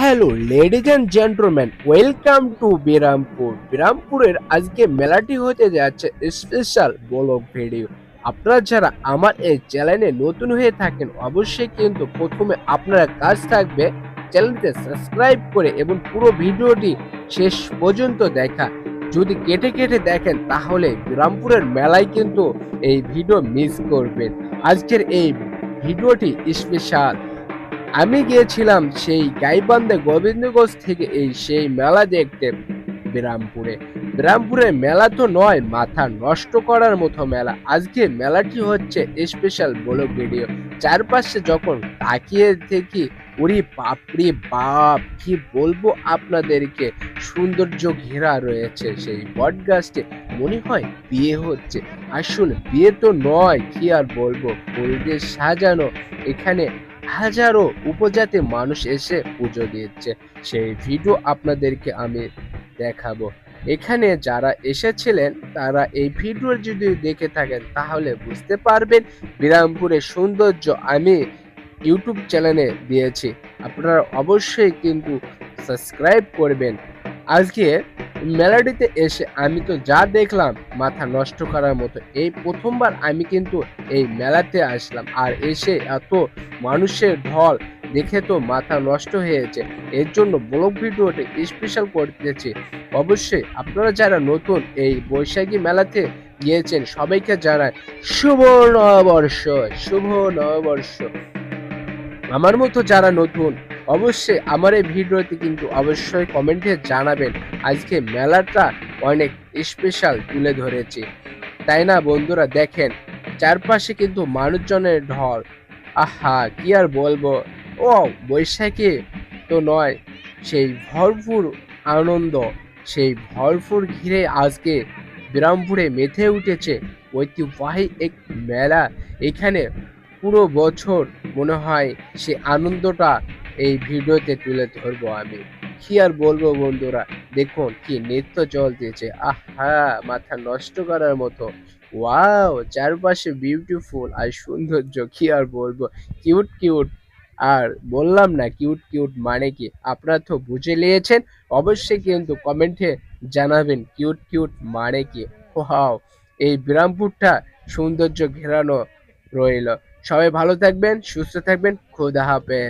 Hello ladies and gentleman, welcome to Birampur. বিরামপুরের আজকে মেলাটি হতে যাচ্ছে স্পেশাল ব্লগ ভিডিও। আপনারা যারা আমার এই চ্যানেলে নতুন হয়ে থাকেন, অবশ্যই কিন্তু প্রথমে আপনারা কাজ থাকবে চ্যানেলটি সাবস্ক্রাইব করে এবং পুরো ভিডিওটি শেষ পর্যন্ত দেখা। যদি কেটে কেটে দেখেন তাহলে বিরামপুরের মেলায় কিন্তু এই ভিডিও মিস করবেন। আজকের এই ভিডিওটি স্পেশাল। আমি গিয়েছিলাম সেই গাইবান্ধা গোবিন্দগঞ্জ থেকে সেই মেলা দেখতে বিরামপুরে। বিরামপুরের মেলা তো নয় মাথা নষ্ট করার মতো মেলা। আজকে মেলাটি হচ্ছে স্পেশাল ব্লগ ভিডিও। চারপাশে যখন তাকিয়ে দেখি, ওরে বাপরে বাপ, কি বলবো আপনাদেরকে, সৌন্দর্য ঘেরা রয়েছে সেই বট গাছটি। মনে হয় বিয়ে হচ্ছে, আসলে বিয়ে তো নয়, কি আর বলবো, ফুল দিয়ে সাজানো। এখানে হাজারো উপজাতির মানুষ এসে পুজো দিচ্ছে, সেই ভিডিও আপনাদেরকে আমি দেখাবো। এখানে যারা এসেছিলেন তারা এই ভিডিও যদি দেখে থাকেন তাহলে বুঝতে পারবেন বিরামপুরের সৌন্দর্য আমি ইউটিউব চ্যানেলে দিয়েছি। আপনারা অবশ্যই কিন্তু সাবস্ক্রাইব করবেন। আজকে মেলাডিতে এসে আমি তো যা দেখলাম মাথা নষ্ট করার মতো। এই প্রথমবার আমি কিন্তু এই মেলাতে আসলাম, আর এসে এত মানুষের ঢল দেখে তো মাথা নষ্ট হয়েছে। এর জন্য ব্লগ ভিডিওটি স্পেশাল করতেছি। অবশ্যই আপনারা যারা নতুন এই বৈশাখী মেলাতে গিয়েছেন সবাইকে জানাই শুভ নববর্ষ, শুভ নববর্ষ। আমার মতো যারা নতুন অবশ্যই আমার এই ভিডিওতে কিন্তু অবশ্যই কমেন্টে জানাবেন। আজকে মেলাটা অনেক স্পেশাল তুলে ধরেছি, তাই না বন্ধুরা? দেখেন চারপাশে কিন্তু মানুষজনের ঢল। আহা, কি আর বলবো। ও বৈশাখী তো নয়, সেই ভরপুর আনন্দ, সেই ভরপুর ঘিরে আজকে বিরামপুরে মেতে উঠেছে ঐতিহ্যবাহী এক মেলা। এখানে পুরো বছর মনে হয় সে আনন্দটা এই ভিডিওতে তুলে ধরবো আমি। কি আর বলবো বন্ধুরা, দেখুন কি নৃত্য চলতেছে, আহা, মাথা নষ্ট করার মতো। ওয়াও, চারপাশে বিউটিফুল আর সৌন্দর্য, কি আর বলবো, কিউট কিউট। আর বললাম না কিউট কিউট মানে কি, আপনারা তো বুঝে নিয়েছেন। অবশ্যই কিন্তু কমেন্টে জানাবেন কিউট কিউট মানে কি। ওয়াও, এই বিরামপুরটা সৌন্দর্য ঘেরানো রইল। সবাই ভালো থাকবেন, সুস্থ থাকবেন, খোদা হাফেজ।